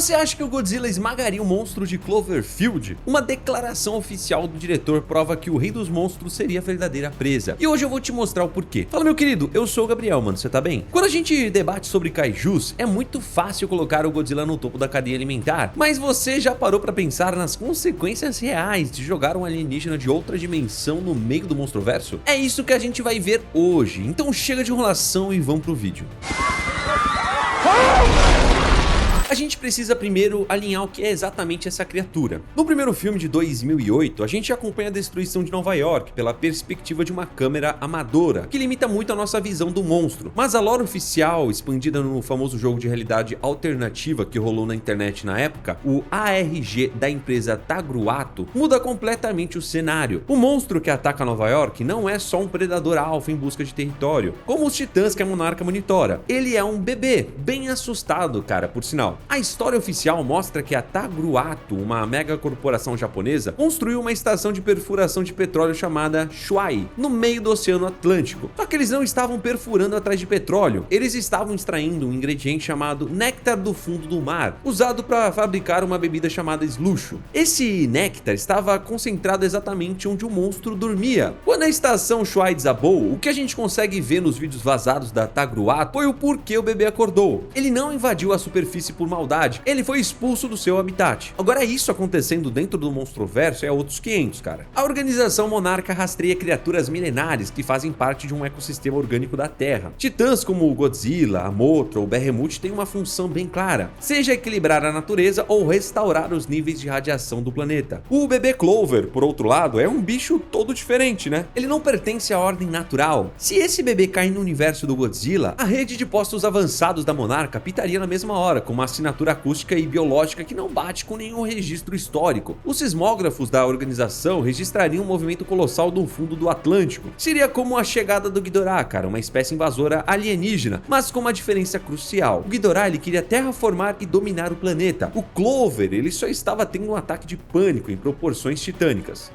Você acha que o Godzilla esmagaria o monstro de Cloverfield? Uma declaração oficial do diretor prova que o rei dos monstros seria a verdadeira presa. E hoje eu vou te mostrar o porquê. Fala, meu querido, eu sou o Gabriel, mano, você tá bem? Quando a gente debate sobre kaijus, é muito fácil colocar o Godzilla no topo da cadeia alimentar, mas você já parou pra pensar nas consequências reais de jogar um alienígena de outra dimensão no meio do monstro-verso? É isso que a gente vai ver hoje, então chega de enrolação e vamos pro vídeo. A gente precisa primeiro alinhar o que é exatamente essa criatura. No primeiro filme de 2008, a gente acompanha a destruição de Nova York pela perspectiva de uma câmera amadora, que limita muito a nossa visão do monstro. Mas a lore oficial, expandida no famoso jogo de realidade alternativa que rolou na internet na época, o ARG da empresa Tagruato, muda completamente o cenário. O monstro que ataca Nova York não é só um predador alfa em busca de território, como os titãs que a monarca monitora. Ele é um bebê, bem assustado, cara, por sinal. A história oficial mostra que a Tagruato, uma mega corporação japonesa, construiu uma estação de perfuração de petróleo chamada Shuai, no meio do Oceano Atlântico. Só que eles não estavam perfurando atrás de petróleo, eles estavam extraindo um ingrediente chamado néctar do fundo do mar, usado para fabricar uma bebida chamada slush. Esse néctar estava concentrado exatamente onde o monstro dormia. Quando a estação Shuai desabou, o que a gente consegue ver nos vídeos vazados da Tagruato foi o porquê o bebê acordou. Ele não invadiu a superfície por maldade, ele foi expulso do seu habitat. Agora isso acontecendo dentro do Monstroverso é outros 500, cara. A organização Monarca rastreia criaturas milenares que fazem parte de um ecossistema orgânico da Terra. Titãs como o Godzilla, a Mothra ou o Behemoth têm uma função bem clara, seja equilibrar a natureza ou restaurar os níveis de radiação do planeta. O bebê Clover, por outro lado, é um bicho todo diferente, né? Ele não pertence à ordem natural. Se esse bebê cair no universo do Godzilla, a rede de postos avançados da Monarca pitaria na mesma hora, com uma assinatura acústica e biológica que não bate com nenhum registro histórico. Os sismógrafos da organização registrariam um movimento colossal no fundo do Atlântico. Seria como a chegada do Ghidorah, cara, uma espécie invasora alienígena, mas com uma diferença crucial. O Ghidorah, ele queria terraformar e dominar o planeta. O Clover, ele só estava tendo um ataque de pânico em proporções titânicas.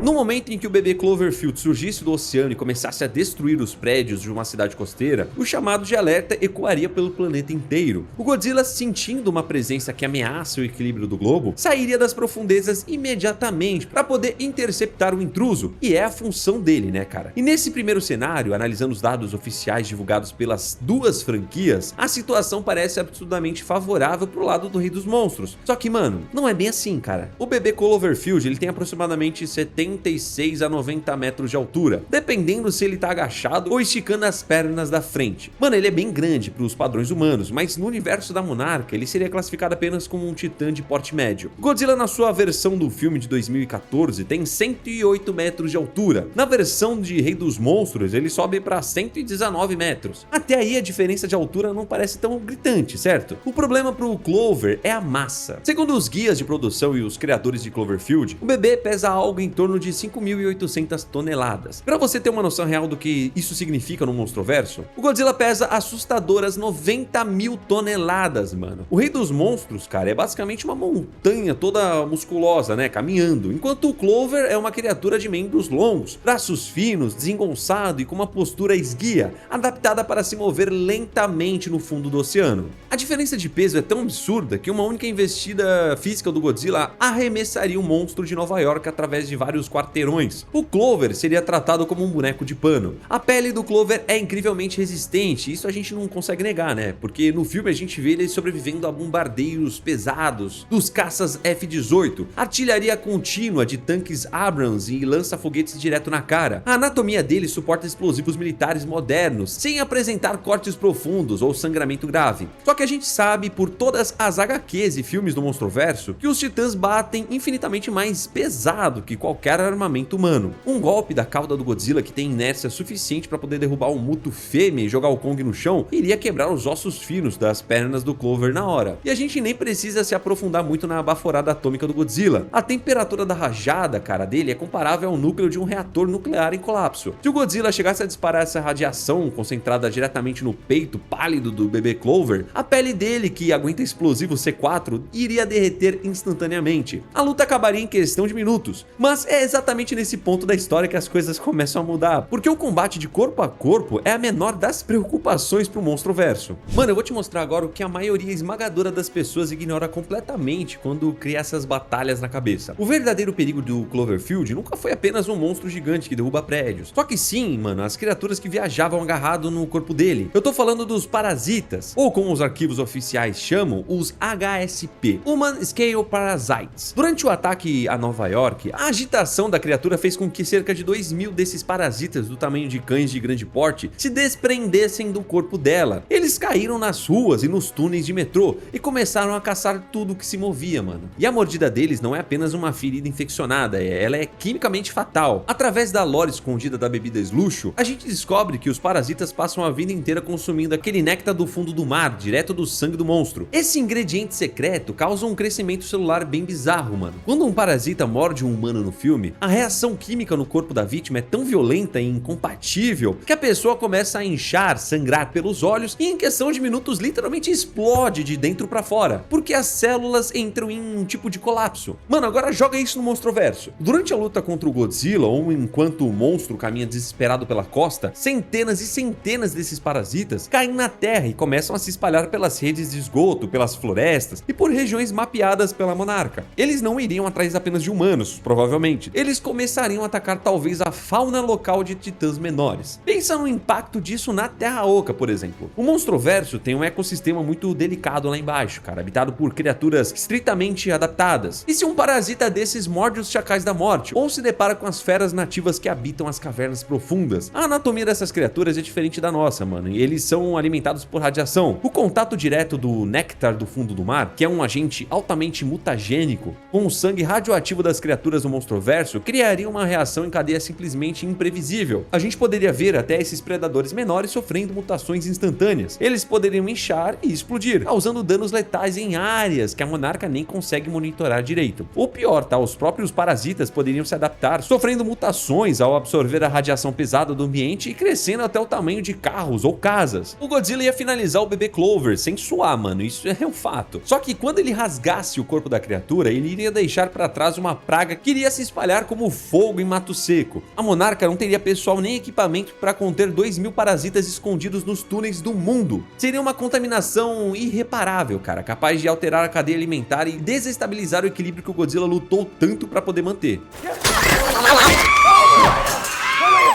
No momento em que o bebê Cloverfield surgisse do oceano e começasse a destruir os prédios de uma cidade costeira, o chamado de alerta ecoaria pelo planeta inteiro. O Godzilla, sentindo uma presença que ameaça o equilíbrio do globo, sairia das profundezas imediatamente para poder interceptar o intruso, e é a função dele, né, cara? E nesse primeiro cenário, analisando os dados oficiais divulgados pelas duas franquias, a situação parece absurdamente favorável pro lado do Rei dos Monstros. Só que, mano, não é bem assim, cara. O bebê Cloverfield, ele tem aproximadamente 76 a 90 metros de altura, dependendo se ele tá agachado ou esticando as pernas da frente. Mano, ele é bem grande para os padrões humanos, mas no universo da Monarca ele seria classificado apenas como um titã de porte médio. Godzilla, na sua versão do filme de 2014, tem 108 metros de altura. Na versão de Rei dos Monstros, ele sobe para 119 metros. Até aí a diferença de altura não parece tão gritante, certo? O problema pro Clover é a massa. Segundo os guias de produção e os criadores de Cloverfield, o bebê pesa algo em torno de 5.800 toneladas. Para você ter uma noção real do que isso significa no Monstroverso, o Godzilla pesa assustadoras 90.000 toneladas, mano. O Rei dos Monstros, cara, é basicamente uma montanha toda musculosa, né, caminhando, enquanto o Clover é uma criatura de membros longos, braços finos, desengonçado e com uma postura esguia, adaptada para se mover lentamente no fundo do oceano. A diferença de peso é tão absurda que uma única investida física do Godzilla arremessaria o monstro de Nova York através de vários quarteirões. O Clover seria tratado como um boneco de pano. A pele do Clover é incrivelmente resistente, isso a gente não consegue negar, né? Porque no filme a gente vê ele sobrevivendo a bombardeios pesados dos caças F-18, artilharia contínua de tanques Abrams e lança-foguetes direto na cara. A anatomia dele suporta explosivos militares modernos, sem apresentar cortes profundos ou sangramento grave. Só que a gente sabe por todas as HQs e filmes do Monstroverso que os titãs batem infinitamente mais pesado que qualquer armamento humano. Um golpe da cauda do Godzilla que tem inércia suficiente para poder derrubar um muto fêmea e jogar o Kong no chão iria quebrar os ossos finos das pernas do Clover na hora. E a gente nem precisa se aprofundar muito na baforada atômica do Godzilla. A temperatura da rajada, cara, dele é comparável ao núcleo de um reator nuclear em colapso. Se o Godzilla chegasse a disparar essa radiação concentrada diretamente no peito pálido do bebê Clover, a pele dele, que aguenta explosivo C4, iria derreter instantaneamente. A luta acabaria em questão de minutos, mas é exatamente nesse ponto da história que as coisas começam a mudar, porque o combate de corpo a corpo é a menor das preocupações pro Monstroverso. Mano, eu vou te mostrar agora o que a maioria esmagadora das pessoas ignora completamente quando cria essas batalhas na cabeça. O verdadeiro perigo do Cloverfield nunca foi apenas um monstro gigante que derruba prédios. Só que sim, mano, as criaturas que viajavam agarrado no corpo dele. Eu tô falando dos parasitas, ou como os arquivos oficiais chamam, os HSP, Human Scale Parasites. Durante o ataque a Nova York, a agitação da criatura fez com que cerca de 2.000 desses parasitas do tamanho de cães de grande porte se desprendessem do corpo dela. Eles caíram nas ruas e nos túneis de metrô e começaram a caçar tudo que se movia, mano. E a mordida deles não é apenas uma ferida infeccionada, ela é quimicamente fatal. Através da lore escondida da bebida Slushio, a gente descobre que os parasitas passam a vida inteira consumindo aquele néctar do fundo do mar, direto do sangue do monstro. Esse ingrediente secreto causa um crescimento celular bem bizarro, mano. Quando um parasita morde um humano no filme, a reação química no corpo da vítima é tão violenta e incompatível que a pessoa começa a inchar, sangrar pelos olhos e em questão de minutos literalmente explode de dentro pra fora, porque as células entram em um tipo de colapso. Mano, agora joga isso no Monstroverso. Durante a luta contra o Godzilla, ou enquanto o monstro caminha desesperado pela costa, centenas e centenas desses parasitas caem na terra e começam a se espalhar pelas redes de esgoto, pelas florestas e por regiões mapeadas pela Monarca. Eles não iriam atrás apenas de humanos, provavelmente. Eles começariam a atacar talvez a fauna local de titãs menores. Pensa no impacto disso na Terra Oca, por exemplo. O Monstroverso tem um ecossistema muito delicado lá embaixo, cara, habitado por criaturas estritamente adaptadas. E se um parasita desses morde os chacais da morte, ou se depara com as feras nativas que habitam as cavernas profundas, a anatomia dessas criaturas é diferente da nossa, mano, e eles são alimentados por radiação. O contato direto do néctar do fundo do mar, que é um agente altamente mutagênico, com o sangue radioativo das criaturas do Monstroverso, criaria uma reação em cadeia simplesmente imprevisível. A gente poderia ver até esses predadores menores sofrendo mutações instantâneas. Eles poderiam inchar e explodir, causando danos letais em áreas que a Monarca nem consegue monitorar direito. Ou pior, tá? Os próprios parasitas poderiam se adaptar, sofrendo mutações ao absorver a radiação pesada do ambiente e crescendo até o tamanho de carros ou casas. O Godzilla ia finalizar o bebê Clover sem suar, mano, isso é um fato. Só que quando ele rasgasse o corpo da criatura, ele iria deixar para trás uma praga que iria se espalhar como fogo em mato seco. A Monarca não teria pessoal nem equipamento para conter 2.000 parasitas escondidos nos túneis do mundo. Seria uma contaminação irreparável, cara, capaz de alterar a cadeia alimentar e desestabilizar o equilíbrio que o Godzilla lutou tanto para poder manter.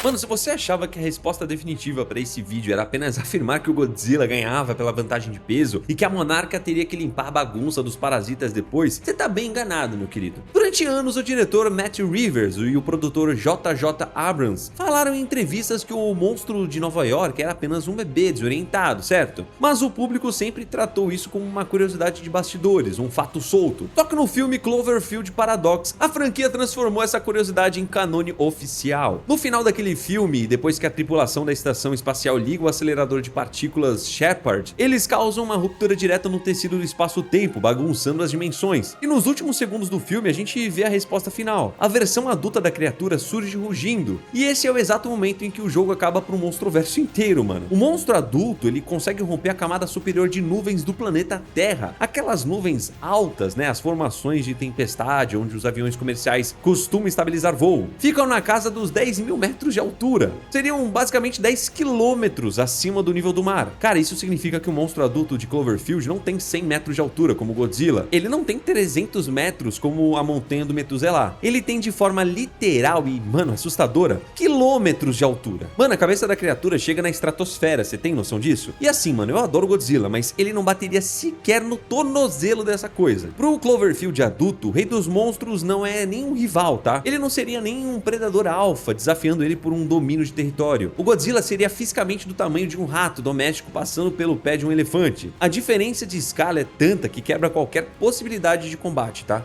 Mano, se você achava que a resposta definitiva para esse vídeo era apenas afirmar que o Godzilla ganhava pela vantagem de peso e que a Monarca teria que limpar a bagunça dos parasitas depois, você tá bem enganado, meu querido. Durante anos, o diretor Matt Rivers e o produtor JJ Abrams falaram em entrevistas que o monstro de Nova York era apenas um bebê desorientado, certo? Mas o público sempre tratou isso como uma curiosidade de bastidores, um fato solto. Só que no filme Cloverfield Paradox, a franquia transformou essa curiosidade em canone oficial. No final daquele filme, depois que a tripulação da estação espacial liga o acelerador de partículas Shepard, eles causam uma ruptura direta no tecido do espaço-tempo, bagunçando as dimensões. E nos últimos segundos do filme a gente vê a resposta final. A versão adulta da criatura surge rugindo. E esse é o exato momento em que o jogo acaba pro Monstroverso inteiro, mano. O monstro adulto, ele consegue romper a camada superior de nuvens do planeta Terra. Aquelas nuvens altas, né, as formações de tempestade, onde os aviões comerciais costumam estabilizar voo, ficam na casa dos 10.000 metros de altura. Seriam basicamente 10 quilômetros acima do nível do mar. Cara, isso significa que o monstro adulto de Cloverfield não tem 100 metros de altura como o Godzilla. Ele não tem 300 metros como a montanha do Methuselah. Ele tem de forma literal e, mano, assustadora, quilômetros de altura. Mano, a cabeça da criatura chega na estratosfera, você tem noção disso? E assim, mano, eu adoro Godzilla, mas ele não bateria sequer no tornozelo dessa coisa. Pro Cloverfield adulto, o Rei dos Monstros não é nem um rival, tá? Ele não seria nem um predador alfa, desafiando ele por um domínio de território. O Godzilla seria fisicamente do tamanho de um rato doméstico passando pelo pé de um elefante. A diferença de escala é tanta que quebra qualquer possibilidade de combate, tá?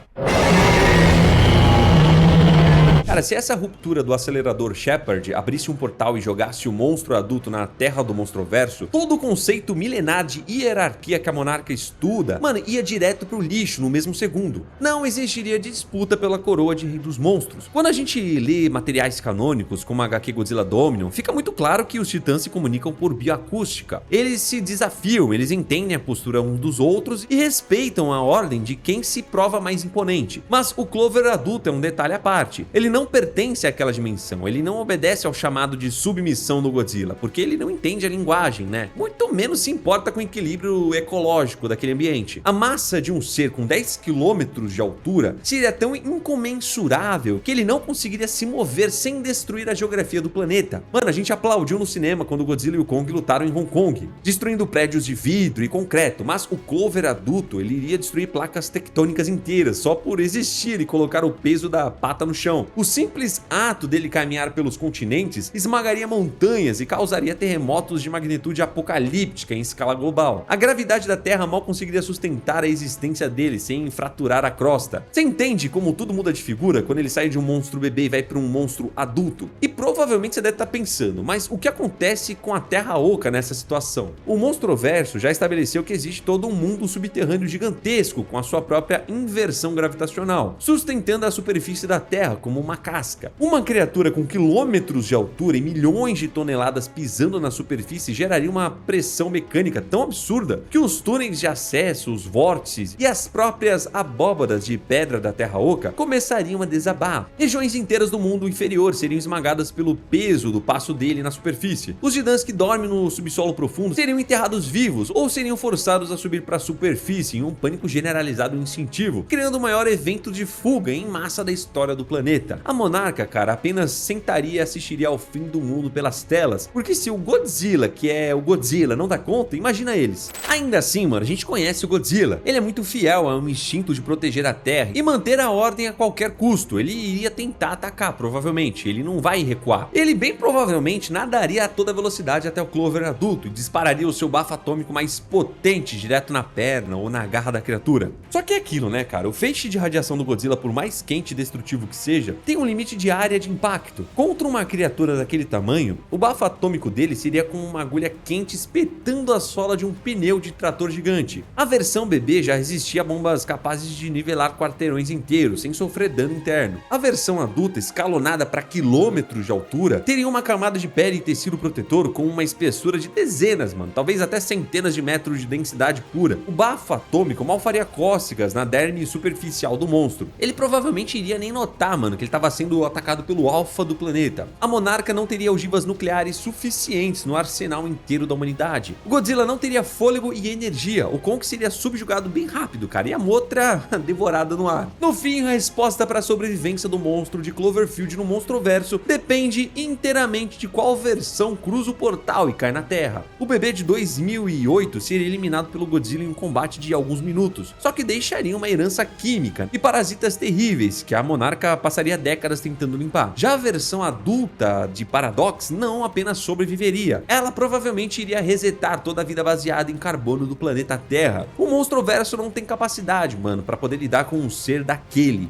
Cara, se essa ruptura do acelerador Shepard abrisse um portal e jogasse o monstro adulto na terra do Monstroverso, todo o conceito milenar de hierarquia que a Monarca estuda, mano, ia direto pro lixo no mesmo segundo. Não existiria disputa pela coroa de Rei dos Monstros. Quando a gente lê materiais canônicos como a HQ Godzilla Dominion, fica muito claro que os titãs se comunicam por bioacústica. Eles se desafiam, eles entendem a postura uns dos outros e respeitam a ordem de quem se prova mais imponente. Mas o Clover adulto é um detalhe à parte. Ele não não pertence àquela dimensão, ele não obedece ao chamado de submissão do Godzilla, porque ele não entende a linguagem, né? Muito menos se importa com o equilíbrio ecológico daquele ambiente. A massa de um ser com 10 km de altura seria tão incomensurável que ele não conseguiria se mover sem destruir a geografia do planeta. Mano, a gente aplaudiu no cinema quando o Godzilla e o Kong lutaram em Hong Kong, destruindo prédios de vidro e concreto, mas o Clover adulto, ele iria destruir placas tectônicas inteiras só por existir e colocar o peso da pata no chão. O simples ato dele caminhar pelos continentes esmagaria montanhas e causaria terremotos de magnitude apocalíptica em escala global. A gravidade da Terra mal conseguiria sustentar a existência dele sem fraturar a crosta. Você entende como tudo muda de figura quando ele sai de um monstro bebê e vai para um monstro adulto? E provavelmente você deve estar pensando, mas o que acontece com a Terra Oca nessa situação? O Monstroverso já estabeleceu que existe todo um mundo subterrâneo gigantesco com a sua própria inversão gravitacional, sustentando a superfície da Terra como uma casca. Uma criatura com quilômetros de altura e milhões de toneladas pisando na superfície geraria uma pressão mecânica tão absurda que os túneis de acesso, os vórtices e as próprias abóbadas de pedra da Terra Oca começariam a desabar. Regiões inteiras do mundo inferior seriam esmagadas pelo peso do passo dele na superfície. Os titãs que dormem no subsolo profundo seriam enterrados vivos ou seriam forçados a subir para a superfície em um pânico generalizado e instintivo, criando o maior evento de fuga em massa da história do planeta. A Monarca, cara, apenas sentaria e assistiria ao fim do mundo pelas telas, porque se o Godzilla, que é o Godzilla, não dá conta, imagina eles. Ainda assim, mano, a gente conhece o Godzilla. Ele é muito fiel a um instinto de proteger a Terra e manter a ordem a qualquer custo. Ele iria tentar atacar, provavelmente. Ele não vai recuar. Ele bem provavelmente nadaria a toda velocidade até o Clover adulto e dispararia o seu bafo atômico mais potente direto na perna ou na garra da criatura. Só que é aquilo, né, cara? O feixe de radiação do Godzilla, por mais quente e destrutivo que seja, tem um limite de área de impacto. Contra uma criatura daquele tamanho, o bafo atômico dele seria como uma agulha quente espetando a sola de um pneu de trator gigante. A versão bebê já resistia a bombas capazes de nivelar quarteirões inteiros, sem sofrer dano interno. A versão adulta, escalonada para quilômetros de altura, teria uma camada de pele e tecido protetor com uma espessura de dezenas, mano, talvez até centenas de metros de densidade pura. O bafo atômico mal faria cócegas na derme superficial do monstro. Ele provavelmente iria nem notar, mano, que ele estava sendo atacado pelo alfa do planeta. A Monarca não teria ogivas nucleares suficientes no arsenal inteiro da humanidade. O Godzilla não teria fôlego e energia. O Kong seria subjugado bem rápido, cara, e a Mothra devorada no ar. No fim, a resposta para a sobrevivência do monstro de Cloverfield no Monstroverso depende inteiramente de qual versão cruza o portal e cai na Terra. O bebê de 2008 seria eliminado pelo Godzilla em um combate de alguns minutos, só que deixaria uma herança química e parasitas terríveis que a Monarca passaria décadas tentando limpar. Já a versão adulta de Paradox não apenas sobreviveria, ela provavelmente iria resetar toda a vida baseada em carbono do planeta Terra. O Monstroverso não tem capacidade, mano, para poder lidar com um ser daquele.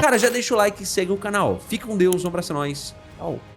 Cara, já deixa o like e segue o canal. Fica com Deus, um abraço a nós. Tchau.